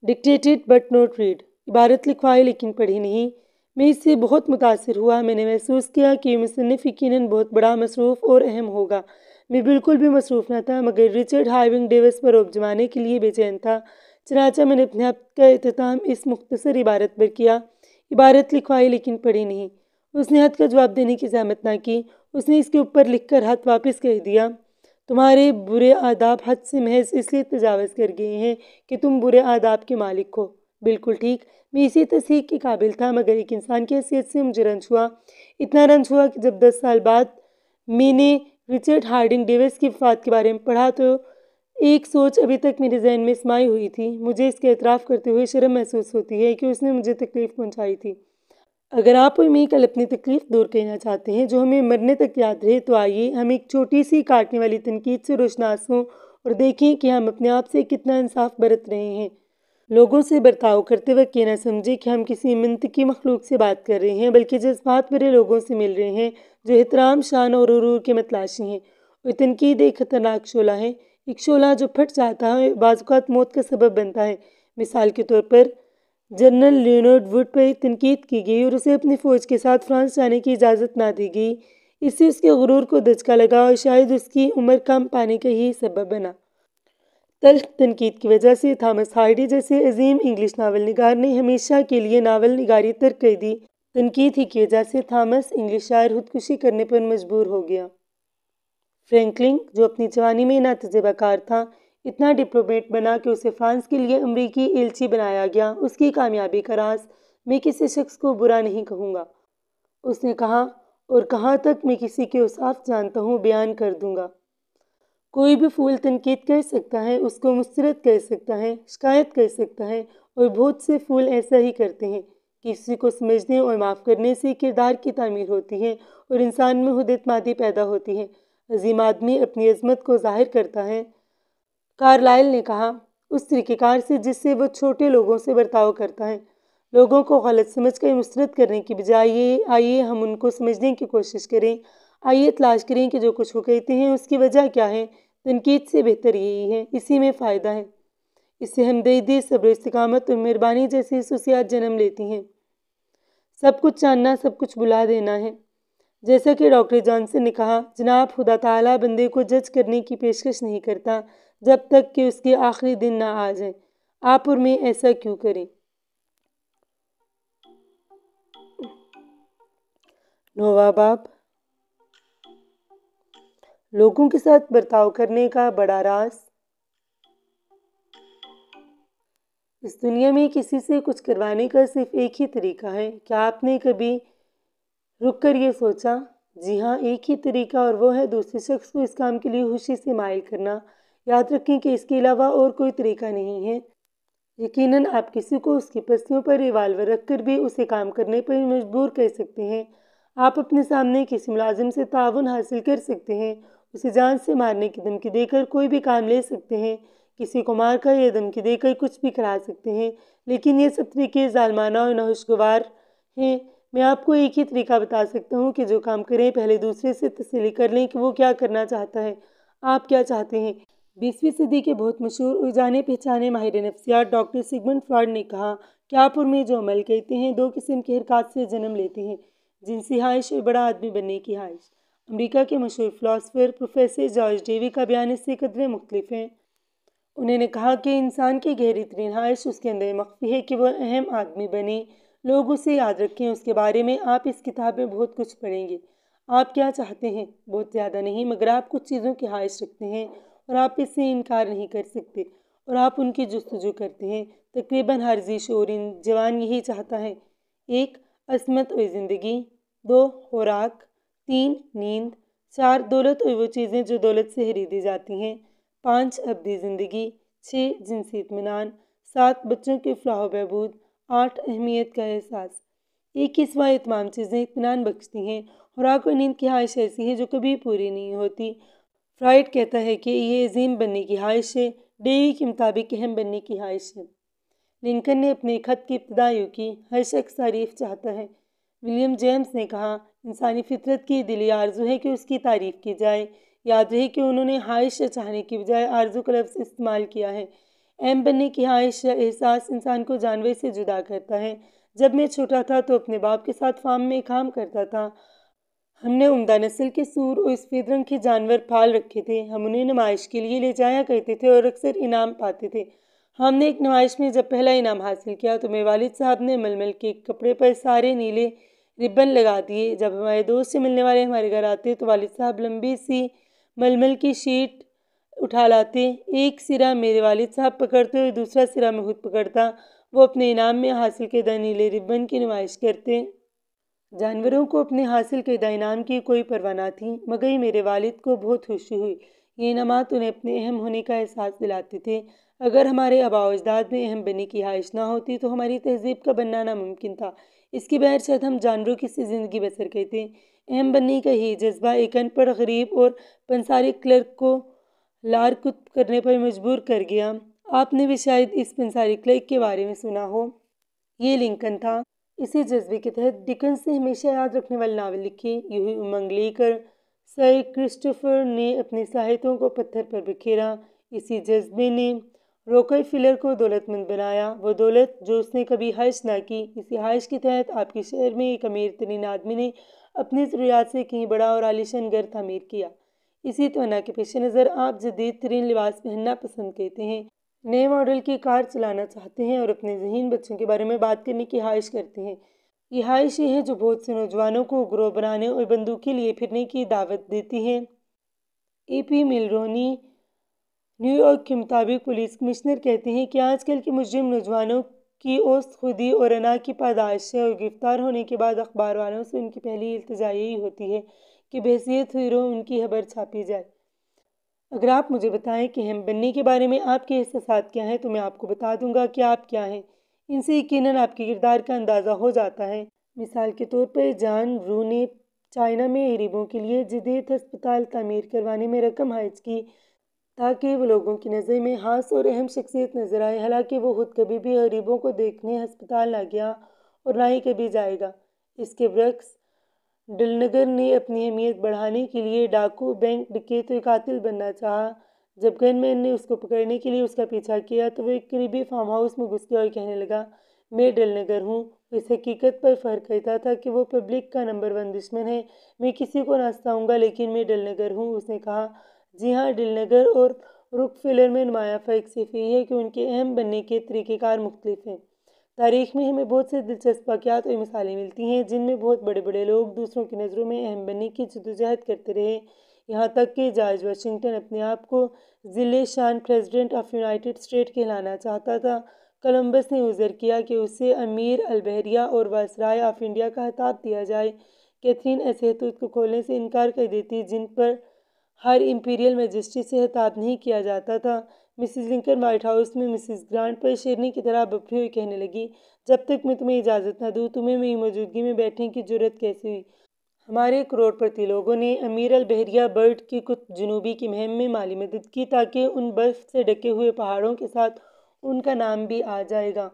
ڈکٹیٹڈ بٹ نوٹ ریڈ، عبارت لکھوائی لیکن پڑھی نہیں۔ میں اس سے بہت متاثر ہوا۔ میں نے محسوس کیا کہ یہ مصنف یقیناً بہت بڑا، مصروف اور اہم ہوگا۔ میں بالکل بھی مصروف نہ تھا مگر رچرڈ ہارڈنگ ڈیوس پر رعب جمانے کے لیے بے چین تھا۔ چنانچہ میں نے اپنے خط کا اختتام اس مختصر عبارت پر کیا، عبارت لکھوائی لیکن پڑھی نہیں۔ اس نے خط کا جواب دینے کی زحمت نہ کی۔ اس نے اس کے اوپر لکھ کر خط واپس کر دیا، تمہارے برے آداب حد سے محض اس لیے تجاوز کر گئے ہیں کہ تم برے آداب کے مالک ہو۔ بالکل ٹھیک، میں اسی تصحیح کے قابل تھا مگر ایک انسان کی حیثیت سے مجھے رنج ہوا۔ اتنا رنج ہوا کہ جب 10 سال بعد میں نے رچرڈ ہارڈنگ ڈیوس کی وفات کے بارے میں پڑھا تو ایک سوچ ابھی تک میرے ذہن میں سمائی ہوئی تھی۔ مجھے اس کا اعتراف کرتے ہوئے شرم محسوس ہوتی ہے کہ اس نے مجھے تکلیف پہنچائی تھی۔ اگر آپ اور میں کل اپنی تکلیف دور کرنا چاہتے ہیں جو ہمیں مرنے تک یاد رہے تو آئیے ہم ایک چھوٹی سی کاٹنے والی تنقید سے روشناس ہوں اور دیکھیں کہ ہم اپنے آپ سے کتنا انصاف برت رہے ہیں۔ لوگوں سے برتاؤ کرتے وقت یہ نہ سمجھے کہ ہم کسی منطقی مخلوق سے بات کر رہے ہیں بلکہ جذبات بھرے لوگوں سے مل رہے ہیں جو احترام، شان اور غرور کے متلاشی ہیں۔ اور تنقید ایک خطرناک شعلہ ہے، ایک شعلہ جو پھٹ جاتا ہے بعض اوقات موت کا سبب بنتا ہے۔ مثال کے طور پر جنرل لیونارڈ ووڈ پر تنقید کی گئی اور اسے اپنی فوج کے ساتھ فرانس جانے کی اجازت نہ دی گئی۔ اس سے اس کے غرور کو دھچکا لگا اور شاید اس کی عمر کم پانے کا ہی سبب بنا۔ تلخ تنقید کی وجہ سے تھامس ہارڈی جیسے عظیم انگلش ناول نگار نے ہمیشہ کے لیے ناول نگاری ترک کر دی۔ تنقید ہی کی وجہ سے تھامس انگلش شاعر خودکشی کرنے پر مجبور ہو گیا۔ فرینکلن جو اپنی جوانی میں نہ تجربہ کار تھا، اتنا ڈپلومیٹ بنا کہ اسے فرانس کے لیے امریکی ایلچی بنایا گیا۔ اس کی کامیابی کا راز میں کسی شخص کو برا نہیں کہوں گا، اس نے کہا، اور کہاں تک میں کسی کے اوصاف جانتا ہوں بیان کر دوں گا۔ کوئی بھی پھول تنقید کر سکتا ہے، اس کو مسترد کر سکتا ہے، شکایت کر سکتا ہے، اور بہت سے پھول ایسا ہی کرتے ہیں۔ کسی کو سمجھنے اور معاف کرنے سے کردار کی تعمیر ہوتی ہے اور انسان میں خود اعتمادی پیدا ہوتی ہے۔ عظیم آدمی اپنی عظمت کو ظاہر کرتا ہے، کارلائل نے کہا، اس طریقہ کار سے جس سے وہ چھوٹے لوگوں سے برتاؤ کرتا ہے۔ لوگوں کو غلط سمجھ کر مسترد کرنے کی بجائے آئیے ہم ان کو سمجھنے کی کوشش کریں، آئیے تلاش کریں کہ جو کچھ وہ کہتے ہیں اس کی وجہ کیا ہے۔ تنقید سے بہتر یہی ہے، اسی میں فائدہ ہے۔ اس سے ہمدردی، صبر و استقامت اور مہربانی جیسی خصوصیات جنم لیتی ہیں۔ سب کچھ جاننا سب کچھ بھلا دینا ہے۔ جیسا کہ ڈاکٹر جانسن نے کہا، جناب خدا تعالیٰ بندے کو جج کرنے کی پیشکش نہیں کرتا جب تک کہ اس کے آخری دن نہ آ جائے۔ آپ اور میں ایسا کیوں کریں؟ نواں باب، لوگوں کے ساتھ برتاؤ کرنے کا بڑا راز۔ اس دنیا میں کسی سے کچھ کروانے کا صرف ایک ہی طریقہ ہے۔ کیا آپ نے کبھی رک کر یہ سوچا؟ جی ہاں، ایک ہی طریقہ، اور وہ ہے دوسرے شخص کو اس کام کے لیے خوشی سے مائل کرنا۔ یاد رکھیں کہ اس کے علاوہ اور کوئی طریقہ نہیں ہے۔ یقیناً آپ کسی کو اس کی پسلیوں پر ریوالور رکھ کر بھی اسے کام کرنے پر مجبور کر سکتے ہیں۔ آپ اپنے سامنے کسی ملازم سے تعاون حاصل کر سکتے ہیں، اسے جان سے مارنے کی دھمکی دے کر کوئی بھی کام لے سکتے ہیں، کسی کو مار کر یا دھمکی دے کر کچھ بھی کرا سکتے ہیں، لیکن یہ سب طریقے ظالمانہ اور ناخوشگوار ہیں۔ میں آپ کو ایک ہی طریقہ بتا سکتا ہوں کہ جو کام کریں پہلے دوسرے سے تسلی کر لیں کہ وہ کیا کرنا چاہتا ہے، آپ کیا چاہتے ہیں۔ 20ویں صدی کے بہت مشہور اور جانے پہچانے ماہر نفسیات ڈاکٹر سگمنڈ فراڈ نے کہا کہ آپ اور میں جو عمل کرتے ہیں 2 قسم کے حرکات سے جنم لیتے ہیں، جنسی خواہش اور بڑا آدمی بننے کی خواہش۔ امریکہ کے مشہور فلاسفر پروفیسر جارج ڈیوی کا بیان اس سے قدرے مختلف ہے۔ انہوں نے کہا کہ انسان کی گہری ترین خواہش اس کے اندر مخفی ہے کہ وہ اہم آدمی بنے۔ لوگ اسے یاد رکھیں۔ اس کے بارے میں آپ اس کتاب میں بہت کچھ پڑھیں گے۔ آپ کیا چاہتے ہیں؟ بہت زیادہ نہیں، مگر آپ کچھ چیزوں کی خواہش رکھتے ہیں اور آپ اس سے انکار نہیں کر سکتے، اور آپ ان کی جستجو کرتے ہیں۔ تقریباً ہر ذی شعور جوان یہی چاہتا ہے۔ 1 عصمت اور زندگی، 2 خوراک، 3 نیند، 4 دولت اور وہ چیزیں جو دولت سے خریدی جاتی ہیں، 5 ابدی زندگی، 6 جنسی اطمینان، 7 بچوں کی فلاح و بہبود، 8 اہمیت کا احساس۔ ایک کے سوا یہ تمام چیزیں اطمینان بخشتی ہیں۔ خوراک اور نیند کی خواہش ایسی ہے جو کبھی پوری نہیں ہوتی۔ فرائڈ کہتا ہے کہ یہ عظیم بننے کی خواہش ہے، ڈیوی کے مطابق اہم بننے کی خواہش ہے۔ لنکن نے اپنے خط کی ابتدا یوں کی: ہر شخص تعریف چاہتا ہے۔ ولیم جیمز نے کہا: انسانی فطرت کی دلی آرزو ہے کہ اس کی تعریف کی جائے۔ یاد رہے کہ انہوں نے خواہش یا چاہنے کی بجائے آرزو کا لفظ استعمال کیا ہے۔ اہم بننے کی خواہش یا احساس انسان کو جانور سے جدا کرتا ہے۔ جب میں چھوٹا تھا تو اپنے باپ کے ساتھ فارم میں کام کرتا تھا۔ ہم نے عمدہ نسل کے سور اور سفید رنگ کے جانور پال رکھے تھے۔ ہم انہیں نمائش کے لیے لے جایا کرتے تھے اور اکثر انعام پاتے تھے۔ ہم نے ایک نمائش میں جب پہلا انعام حاصل کیا تو میرے والد صاحب نے ململ کے کپڑے پر سارے نیلے ربن لگا دیے۔ جب ہمارے دوست سے ملنے والے ہمارے گھر آتے تو والد صاحب لمبی سی ململ کی شیٹ اٹھا لاتے۔ ایک سرا میرے والد صاحب پکڑتے اور دوسرا سرا میں خود پکڑتا۔ وہ اپنے انعام میں حاصل کردہ نیلے ربن کی نمائش کرتے۔ جانوروں کو اپنے حاصل کردہ انعام کی کوئی پرواہ نہ تھی، مگر میرے والد کو بہت خوشی ہوئی۔ یہ انعامات انہیں اپنے اہم ہونے کا احساس دلاتے تھے۔ اگر ہمارے آباء و اجداد میں اہم بننے کی خواہش نہ ہوتی تو ہماری تہذیب کا بننا ناممکن تھا۔ اس کے بغیر شاید ہم جانوروں کی سی زندگی بسر کرتے۔ اہم بننے کا یہ جذبہ ایک ان پڑھ غریب اور پنساری کلرک کو لارکت کرنے پر مجبور کر گیا۔ آپ نے بھی شاید اس پنساری کلرک کے بارے میں سنا ہو۔ یہ لنکن تھا۔ اسی جذبے کے تحت ڈکنس نے ہمیشہ یاد رکھنے والے ناول لکھے۔ یہی امنگ لے کر سر کرسٹوفر نے اپنی صلاحیتوں کو پتھر پر بکھیرا۔ اسی جذبے نے روکر فیلر کو دولت مند بنایا، وہ دولت جو اس نے کبھی خرچ نہ کی۔ اسی خواہش کے تحت آپ کے شہر میں ایک امیر ترین آدمی نے اپنی ضروریات سے کہیں بڑا اور عالیشان گھر تعمیر کیا۔ اسی تمنا کے پیش نظر آپ جدید ترین لباس پہننا پسند کرتے ہیں، نئے ماڈل کی کار چلانا چاہتے ہیں اور اپنے ذہین بچوں کے بارے میں بات کرنے کی خواہش کرتے ہیں۔ یہ خواہش یہ ہے جو بہت سے نوجوانوں کو گروہ بنانے اور بندوقیں لیے پھرنے کی دعوت دیتی ہے۔ اے پی ملرونی نیو یارک کے مطابق پولیس کمشنر کہتے ہیں کہ آج کل کے مجرم نوجوانوں کی اوسط خودی اور انا کی پاداش ہے اور گرفتار ہونے کے بعد اخبار والوں سے ان کی پہلی التجا یہی ہوتی ہے کہ بحیثیت ہیرو ان کی خبر چھاپی جائے۔ اگر آپ مجھے بتائیں کہ اہم بننے کے بارے میں آپ کے احساسات کیا ہیں تو میں آپ کو بتا دوں گا کہ آپ کیا ہیں۔ ان سے یقیناً آپ کے کردار کا اندازہ ہو جاتا ہے۔ مثال کے طور پر جان رو نے چائنا میں غریبوں کے لیے جدید ہسپتال تعمیر کروانے میں رقم خرچ کی تاکہ وہ لوگوں کی نظر میں خاص اور اہم شخصیت نظر آئے، حالانکہ وہ خود کبھی بھی غریبوں کو دیکھنے ہسپتال نہ گیا اور نہ ہی کبھی جائے گا۔ اس کے برعکس ڈلنگر نے اپنی اہمیت بڑھانے کے لیے ڈاکو، بینک ڈکیت اور قاتل بننا چاہا۔ جب گن مین نے اس کو پکڑنے کے لیے اس کا پیچھا کیا تو وہ ایک قریبی فارم ہاؤس میں گھس گیا اور کہنے لگا، میں ڈلنگر ہوں۔ وہ اس حقیقت پر فخر کرتا تھا کہ وہ پبلک کا نمبر 1 دشمن ہے۔ میں کسی کو نہ ستاؤں گا لیکن میں ڈلنگر ہوں، اس نے کہا۔ جی ہاں، ڈلنگر اور روک فیلر میں نمایاں فرق صرف یہ ہے کہ ان کے اہم بننے کے طریقہ کار مختلف ہیں۔ تاریخ میں ہمیں بہت سے دلچسپ واقعات اور مثالیں ملتی ہیں جن میں بہت بڑے بڑے لوگ دوسروں کی نظروں میں اہم بننے کی جدوجہد کرتے رہے، یہاں تک کہ جارج واشنگٹن اپنے آپ کو ذیل شان پریزیڈنٹ آف یونائیٹڈ اسٹیٹ کہلانا چاہتا تھا۔ کولمبس نے عذر کیا کہ اسے امیر البحریہ اور وائسرائے آف انڈیا کا خطاب دیا جائے۔ کیتھرین ایسے خطوط کو کھولنے سے انکار کر دیتی جن پر ہر امپیریل میجسٹری سے خطاب نہیں کیا جاتا تھا۔ مسز لنکن وائٹ ہاؤس میں مسز گرانٹ پر شیرنی کی طرح بپھری ہوئی کہنے لگی، جب تک میں تمہیں اجازت نہ دوں تمہیں میری موجودگی میں بیٹھنے کی جرأت کیسے ہوئی؟ ہمارے کروڑپتی لوگوں نے امیر البحریہ برٹ کی قطب جنوبی کی مہم میں مالی مدد کی تاکہ ان برف سے ڈھکے ہوئے پہاڑوں کے ساتھ ان کا نام بھی آ جائے گا۔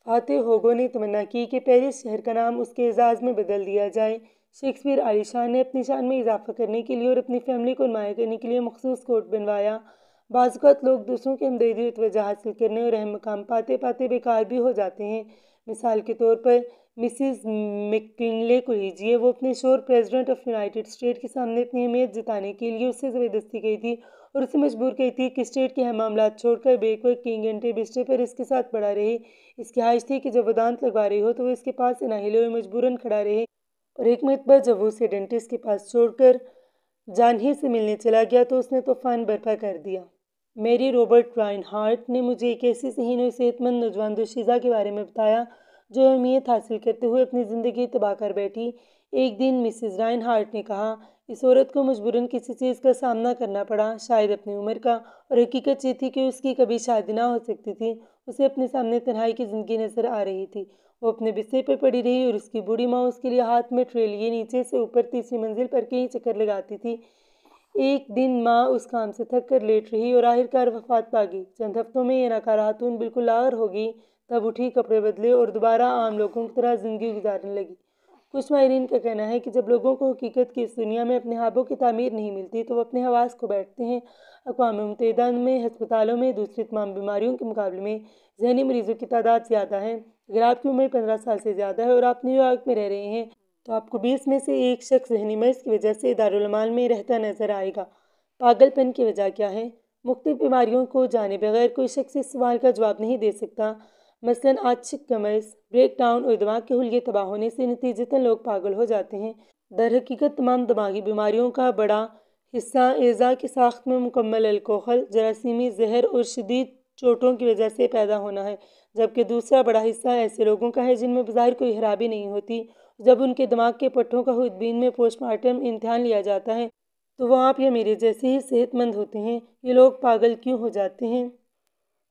فاتح ہوگو نے تمنا کی کہ پیرس شہر کا نام اس کے اعزاز میں بدل دیا جائے۔ شیکسپیئر عالی شان نے اپنی شان میں اضافہ کرنے کے لیے اور اپنی فیملی کو نمایاں کرنے کے لیے مخصوص کوٹ بنوایا۔ بعض اوقات لوگ دوسروں کی ہمدردی اور توجہ حاصل کرنے اور اہم مقام پاتے پاتے بیکار بھی ہو جاتے ہیں۔ مثال کے طور پر مسز مککنلے کو لیجیے، وہ اپنے شوہر پریزیڈنٹ آف یونائیٹڈ اسٹیٹ کے سامنے اپنی اہمیت جتانے کے لیے اس سے زبردستی گئی تھی اور اسے مجبور کی تھی کہ اسٹیٹ کے اہم معاملات چھوڑ کر بریک وقت 3 گھنٹے بستر پر اس کے ساتھ پڑا رہے۔ اس کی خواہش تھی کہ جب وہ دانت لگوا رہی ہو تو وہ اس کے پاس سے نہ ہلے اور مجبوراً کھڑا رہے، اور ایک مرتبہ جب وہ اسے ڈینٹسٹ کے پاس چھوڑ کر جانہیر سے ملنے چلا گیا تو اس نے طوفان برپا کر دیا۔ میری روبرٹ رائن ہارٹ نے مجھے ایک ایسی ذہین اور صحت مند نوجوان دوشیزہ کے بارے میں بتایا جو اہمیت حاصل کرتے ہوئے اپنی زندگی تباہ کر بیٹھی۔ ایک دن مسز رائن ہارٹ نے کہا، اس عورت کو مجبوراً کسی چیز کا سامنا کرنا پڑا، شاید اپنی عمر کا، اور حقیقت یہ تھی کہ اس کی کبھی شادی نہ ہو سکتی تھی۔ اسے اپنے سامنے تنہائی کی زندگی نظر آ رہی تھی۔ وہ اپنے بستر پہ پڑی رہی اور اس کی بوڑھی ماں اس کے لیے ہاتھ میں ٹرے لیے نیچے سے اوپر تیسری منزل پر کئی چکر لگاتی تھی۔ ایک دن ماں اس کام سے تھک کر لیٹ رہی اور آخرکار وفات پا گئی۔ چند ہفتوں میں یہ ناکارہ خاتون بالکل لاغر ہو گئی، تب اٹھی، کپڑے بدلے اور دوبارہ عام لوگوں کی طرح زندگی گزارنے لگی۔ کچھ ماہرین کا کہنا ہے کہ جب لوگوں کو حقیقت کی اس دنیا میں اپنے خوابوں کی تعمیر نہیں ملتی تو وہ اپنے حواس کھو بیٹھتے ہیں۔ اقوام متحدہ میں ہسپتالوں میں دوسری تمام بیماریوں کے مقابلے میں ذہنی مریضوں کی تعداد زیادہ ہے۔ اگر آپ کی عمر 15 سال سے زیادہ ہے اور آپ نیو یارک میں رہ رہے ہیں تو آپ کو 20 میں سے ایک شخص ذہنی مرض کی وجہ سے دارالامان میں رہتا نظر آئے گا۔ پاگل پن کی وجہ کیا ہے؟ مختلف بیماریوں کو جانے بغیر کوئی شخص اس سوال کا جواب نہیں دے سکتا۔ مثلاً عاطفی مرض، بریک ڈاؤن اور دماغ کے حلیے تباہ ہونے سے نتیجتاً لوگ پاگل ہو جاتے ہیں۔ در حقیقت تمام دماغی بیماریوں کا بڑا حصہ اعضاء کی ساخت میں مکمل الکحل، جراثیمی زہر اور شدید چوٹوں کی وجہ سے پیدا ہونا ہے، جبکہ دوسرا بڑا حصہ ایسے لوگوں کا ہے جن میں بظاہر کوئی خرابی نہیں ہوتی۔ جب ان کے دماغ کے پٹھوں کا خودبین میں پوسٹ مارٹم امتحان لیا جاتا ہے تو وہ آپ یا میرے جیسے ہی صحت مند ہوتے ہیں۔ یہ لوگ پاگل کیوں ہو جاتے ہیں؟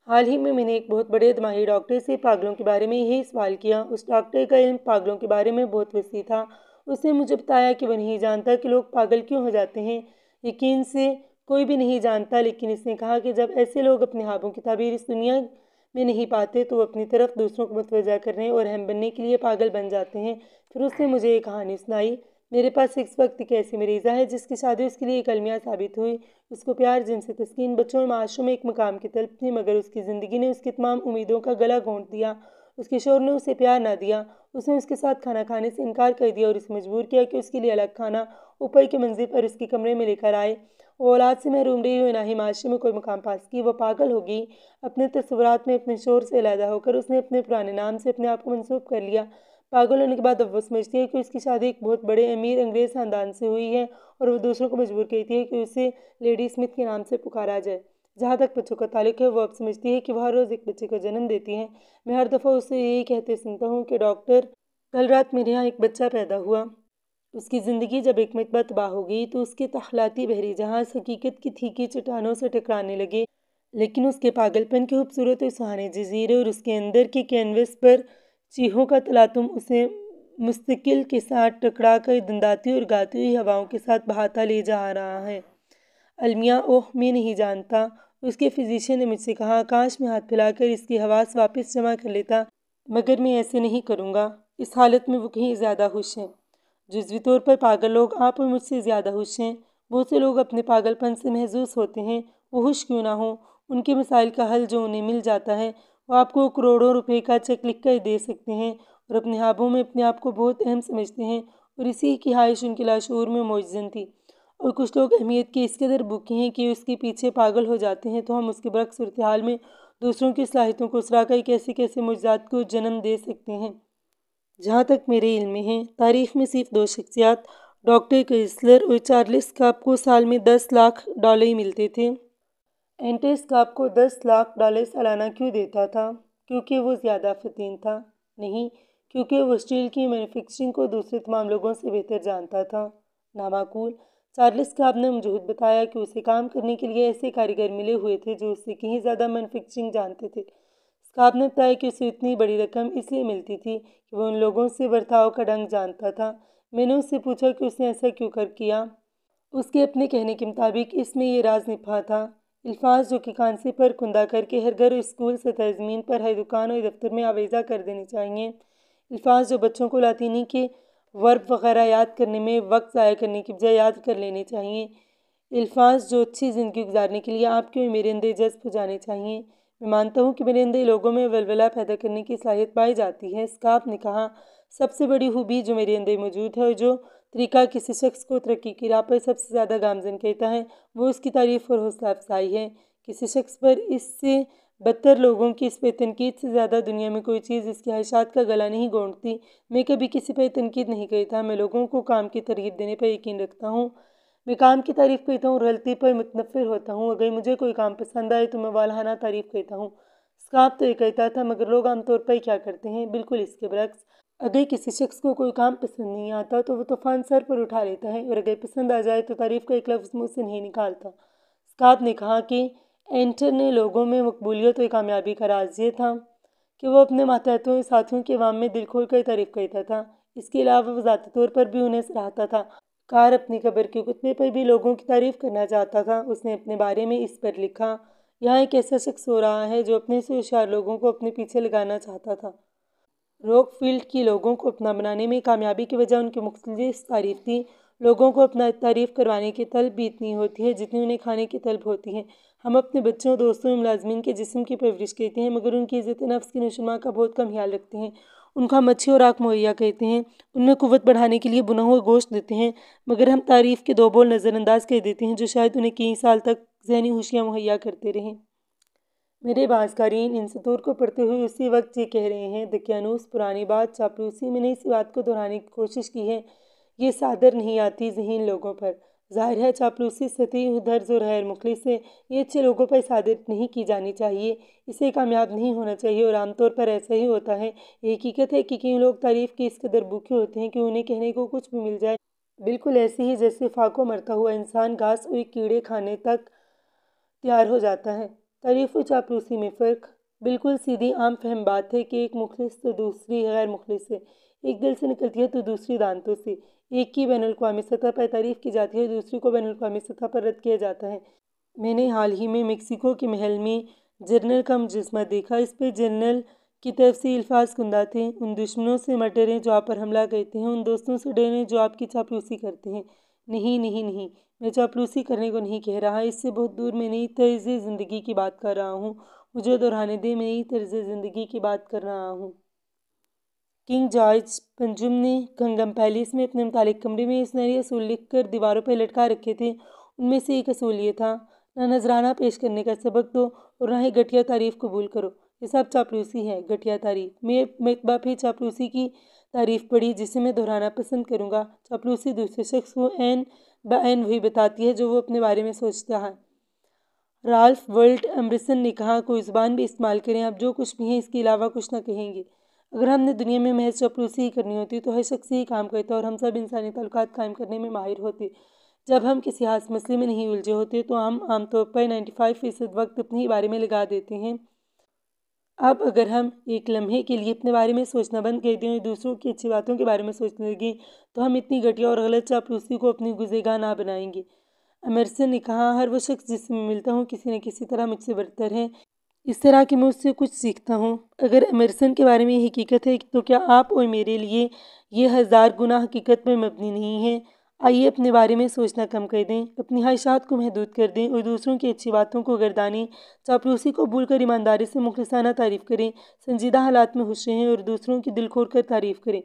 حال ہی میں نے ایک بہت بڑے دماغی ڈاکٹر سے پاگلوں کے بارے میں یہی سوال کیا۔ اس ڈاکٹر کا علم پاگلوں کے بارے میں بہت وسیع تھا۔ اس نے مجھے بتایا کہ وہ نہیں جانتا کہ لوگ پاگل کیوں ہو جاتے ہیں۔ یقین سے کوئی بھی نہیں جانتا، لیکن اس نے کہا کہ جب ایسے لوگ اپنے خوابوں کی تعبیر اس دنیا میں نہیں پاتے تو وہ اپنی طرف دوسروں کو متوجہ کرنے اور اہم بننے کے لیے پاگل بن جاتے ہیں۔ پھر اس نے مجھے ایک کہانی سنائی۔ میرے پاس اس وقت ایک ایسی مریضہ ہے جس کی شادی اس کے لیے ایک المیہ ثابت ہوئی۔ اس کو پیار، جنسی تسکین، بچوں اور معاشروں میں ایک مقام کی طلب تھی، مگر اس کی زندگی نے اس کی تمام امیدوں کا گلا گھونٹ دیا۔ اس کے شوہر نے اسے پیار نہ دیا۔ اس نے اس کے ساتھ کھانا کھانے سے انکار کر دیا اور اسے مجبور کیا کہ اس کے لیے الگ کھانا اوپر کے منزل پر اس کے کمرے میں لے کر آئے۔ وہ اولاد سے محروم رہی اور نہ ہی معاشرے میں کوئی مقام پاس کی۔ وہ پاگل ہو گئی۔ اپنے تصورات میں اپنے شوہر سے علیحدہ ہو کر اس نے اپنے پرانے نام سے اپنے آپ کو منسوب کر لیا۔ پاگل ہونے کے بعد اب وہ سمجھتی ہے کہ اس کی شادی ایک بہت بڑے امیر انگریز خاندان سے ہوئی ہے اور وہ دوسروں کو مجبور کرتی ہے کہ اسے لیڈی اسمتھ کے نام سے پکارا جائے۔ جہاں تک بچوں کا تعلق ہے، وہ اب سمجھتی ہے کہ وہ ہر روز ایک بچے کو جنم دیتی ہے۔ میں ہر دفعہ اسے یہی کہتے سنتا ہوں کہ ڈاکٹر، کل رات میرے یہاں ایک بچہ پیدا ہوا۔ اس کی زندگی جب ایک مرتبہ تباہ ہو گئی تو اس کے تخیلاتی بحری جہاز حقیقت کی تھیکی چٹانوں سے ٹکرانے لگے، لیکن اس کے پاگل پن کے خوبصورت اور سہانے جزیرے اور اس کے اندر کے کینوس پر چیخوں کا تلاطم اسے مستقل کے ساتھ ٹکرا کر دنداتی اور گاتی ہوئی ہواؤں کے ساتھ بہاتا لے جا رہا ہے۔ المیہ، اوہ میں نہیں جانتا۔ اس کے فزیشین نے مجھ سے کہا، کاش میں ہاتھ پھیلا کر اس کی حواس واپس جمع کر لیتا، مگر میں ایسے نہیں کروں گا۔ اس حالت میں وہ کہیں زیادہ خوش ہیں۔ جزوی طور پر پاگل لوگ آپ اور مجھ سے زیادہ خوش ہیں۔ بہت سے لوگ اپنے پاگل پن سے محظوظ ہوتے ہیں، وہ خوش کیوں نہ ہوں؟ ان کے مسائل کا حل جو انہیں مل جاتا ہے، وہ آپ کو کروڑوں روپے کا چیک لکھ کر دے سکتے ہیں اور اپنے خوابوں میں اپنے آپ کو بہت اہم سمجھتے ہیں، اور اسی کی خواہش ان کے لاشعور میں موجزن تھی۔ اور کچھ لوگ اہمیت کے اس قدر بھوکے ہیں کہ اس کے پیچھے پاگل ہو جاتے ہیں۔ تو ہم اس کے برعکس صورتحال میں دوسروں کی صلاحیتوں کو اسرا کر کیسے کیسے معجزات کو جنم دے سکتے ہیں۔ جہاں تک میرے علم میں ہے، تاریخ میں صرف دو شخصیات، ڈاکٹر کرسلر اور چارلس کاپ کو سال میں $10 لاکھ ملتے تھے۔ اینٹس کاپ کو $10 لاکھ سالانہ کیوں دیتا تھا؟ کیونکہ وہ زیادہ فطین تھا؟ نہیں، کیونکہ وہ اسٹیل کی مینوفیکچرنگ کو دوسرے تمام لوگوں سے بہتر جانتا تھا۔ نامعقول! چارلس کاپ نے مجھے خود بتایا کہ اسے کام کرنے کے لیے ایسے کاریگر ملے ہوئے تھے جو اس سے کہیں زیادہ مینوفیکچرنگ جانتے تھے۔ کاپ نے بتایا کہ اسے اتنی بڑی رقم اس لیے ملتی تھی کہ وہ ان لوگوں سے برتاؤ کا ڈھنگ جانتا تھا۔ میں نے اس سے پوچھا کہ اس نے ایسا کیوں کیا؟ اس کے اپنے کہنے کے مطابق اس میں یہ راز نپا تھا، الفاظ جو کہ کانسی پر کندہ کر کے ہر گھر، اسکول، سطح زمین پر ہر دکان اور دفتر میں آویزاں کر دینے چاہیے۔ الفاظ جو بچوں کو لاطینی کے ورب وغیرہ یاد کرنے میں وقت ضائع کرنے کی بجائے یاد کر لینے چاہیے۔ الفاظ جو اچھی زندگی گزارنے کے لیے آپ کے اور میرے اندر جذب ہو جانے چاہیے۔ میں مانتا ہوں کہ میرے اندر لوگوں میں ولولہ پیدا کرنے کی صلاحیت پائی جاتی ہے۔ اسکاپ نے کہا، سب سے بڑی خوبی جو میرے اندر موجود ہے اور جو طریقہ کسی شخص کو ترقی کی راہ پر سب سے زیادہ گامزن کرتا ہے، وہ اس کی تعریف اور حوصلہ افزائی ہے۔ کسی شخص پر اس سے بدتر لوگوں کی اس پہ تنقید سے زیادہ دنیا میں کوئی چیز اس کی خواہشات کا گلا نہیں گھونٹتی۔ میں کبھی کسی پر تنقید نہیں کرتا، میں لوگوں کو کام کی ترغیب دینے پر یقین رکھتا ہوں۔ میں کام کی تعریف کرتا ہوں اور غلطی پر متنفر ہوتا ہوں۔ اگر مجھے کوئی کام پسند آئے تو میں والہانہ تعریف کرتا ہوں۔ اسکاپ تو یہ کرتا تھا، مگر لوگ عام طور پر کیا کرتے ہیں؟ بالکل اس کے برعکس۔ اگر کسی شخص کو کوئی کام پسند نہیں آتا تو وہ طوفان سر پر اٹھا لیتا ہے، اور اگر پسند آ جائے تو تعریف کا ایک لفظ منہ سے نہیں نکالتا۔ اسکاپ نے کہا کہ اینٹر نے لوگوں میں مقبولیت اور کامیابی کا راز یہ تھا کہ وہ اپنے ماتحتوں ساتھیوں کے عوام میں دل کھول کر تعریف کرتا تھا۔ اس کے علاوہ وہ ذاتی طور پر بھی انہیں سراہتا تھا۔ کار اپنی قبر کے خطبے پر بھی لوگوں کی تعریف کرنا چاہتا تھا۔ اس نے اپنے بارے میں اس پر لکھا، یہاں ایک ایسا شخص ہو رہا ہے جو اپنے سے ہوشیار لوگوں کو اپنے پیچھے لگانا چاہتا تھا۔ راک فیلڈ کی لوگوں کو اپنا بنانے میں کامیابی کی وجہ ان کی مخلص تعریف تھی۔ لوگوں کو اپنا تعریف کروانے کی طلب بھی اتنی ہوتی ہے جتنی انہیں کھانے کی طلب ہوتی ہے۔ ہم اپنے بچوں، دوستوں اور ملازمین کے جسم کی پرورش کرتے ہیں مگر ان کی عزت نفس کی نشوونما کا بہت کم خیال رکھتے ہیں۔ ان کو ہم اچھی خوراک مہیا کرتے ہیں، ان میں قوت بڑھانے کے لیے بنا ہوا گوشت دیتے ہیں، مگر ہم تعریف کے دو بول نظر انداز کر دیتے ہیں جو شاید انہیں کئی سال تک ذہنی خوشیاں مہیا کرتے رہیں۔ میرے بعض قارئین ان سطور کو پڑھتے ہوئے اسی وقت یہ کہہ رہے ہیں، دقیانوس پرانی بات چاپلوسی میں نے اسی بات کو دہرانے کی کوشش کی ہے، یہ صادر نہیں آتی ذہین لوگوں پر۔ ظاہر ہے چاپلوسی سطحی، درز اور غیر مخلص ہے، یہ اچھے لوگوں پر صادر نہیں کی جانی چاہیے، اسے کامیاب نہیں ہونا چاہیے، اور عام طور پر ایسا ہی ہوتا ہے۔ یہ حقیقت ہے کہ کئی لوگ تعریف کے اس قدر بھوکے ہوتے ہیں کہ انہیں کہنے کو کچھ بھی مل جائے، بالکل ایسے ہی جیسے فاقوں مرتا ہوا انسان گھاس اور کیڑے کھانے تک تیار ہو جاتا ہے۔ تعریف و چاپلوسی میں فرق بالکل سیدھی عام فہم بات ہے کہ ایک مخلص تو دوسری غیر مخلص ہے، ایک دل سے نکلتی ہے تو دوسری دانتوں سے، ایک کی بین الاقوامی سطح پر تعریف کی جاتی ہے، دوسری کو بین الاقوامی سطح پر رد کیا جاتا ہے۔ میں نے حال ہی میں میکسیکو کے محل میں جرنل کا مجسمہ دیکھا، اس پر جرنل کی طرف سے الفاظ کندہ تھے، ان دشمنوں سے مت ڈریں جو آپ پر حملہ کرتے ہیں، ان دوستوں سے ڈریں جو آپ کی چاپلوسی کرتے ہیں۔ نہیں نہیں نہیں، میں چاپلوسی کرنے کو نہیں کہہ رہا، اس سے بہت دور میں نئی طرز زندگی کی بات کر رہا ہوں، مجھے دہرانے دیں، میں نئی طرز زندگی کی بات کر رہا ہوں۔ کنگ جارج پنجم نے کنگم پیلس میں اپنے متعلق کمرے میں سنہرے اصول لکھ کر دیواروں پر لٹکا رکھے تھے، ان میں سے ایک اصول یہ تھا، نہ نذرانہ پیش کرنے کا سبق دو اور نہ ہی گھٹیا تعریف قبول کرو، یہ سب چاپلوسی ہے، گھٹیا تعریف۔ میں مرتبہ پھر چاپلوسی کی تعریف پڑھی جسے میں دہرانا پسند کروں گا۔ چاپلوسی دوسرے شخص کو عین بعین وہی بتاتی ہے جو وہ اپنے بارے میں سوچتا ہے۔ رالف والڈو ایمرسن نے کہا، کوئی زبان بھی استعمال کریں، آپ جو کچھ بھی ہیں اس کے علاوہ کچھ نہ کہیں گے۔ اگر ہم نے دنیا میں محض چاپلوسی ہی کرنی ہوتی تو ہر شخص ہی کام کرتا اور ہم سب انسانی تعلقات قائم کرنے میں ماہر ہوتے۔ جب ہم کسی خاص مسئلے میں نہیں الجھے ہوتے تو ہم عام طور پر 95% وقت اپنے ہی بارے میں لگا دیتے ہیں۔ اب اگر ہم ایک لمحے کے لیے اپنے بارے میں سوچنا بند کر دیں اور دوسروں کی اچھی باتوں کے بارے میں سوچنے لگیں تو ہم اتنی گھٹیا اور غلط چاپلوسی کو اپنی گزیگاہ نہ بنائیں گے۔ ایمرسن نے کہا، ہر وہ شخص جس سے میں ملتا ہوں کسی نہ کسی طرح مجھ سے برتر ہے، اس طرح کہ میں اس سے کچھ سیکھتا ہوں۔ اگر ایمرسن کے بارے میں یہ حقیقت ہے تو کیا آپ اور میرے لیے یہ ہزار گنا حقیقت پر مبنی نہیں ہے؟ آئیے اپنے بارے میں سوچنا کم کر دیں، اپنی خواہشات کو محدود کر دیں اور دوسروں کی اچھی باتوں کو گردانیں، چاپلوسی کو بھول کر ایمانداری سے مخلصانہ تعریف کریں، سنجیدہ حالات میں خوش رہیں اور دوسروں کی دل کھول کر تعریف کریں،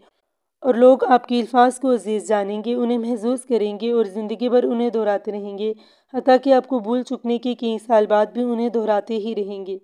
اور لوگ آپ کے الفاظ کو عزیز جانیں گے، انہیں محسوس کریں گے اور زندگی بھر انہیں دہراتے رہیں گے، حتیٰ کہ آپ کو بھول چکنے کے کئی سال بعد بھی انہیں دہراتے ہی رہیں گے۔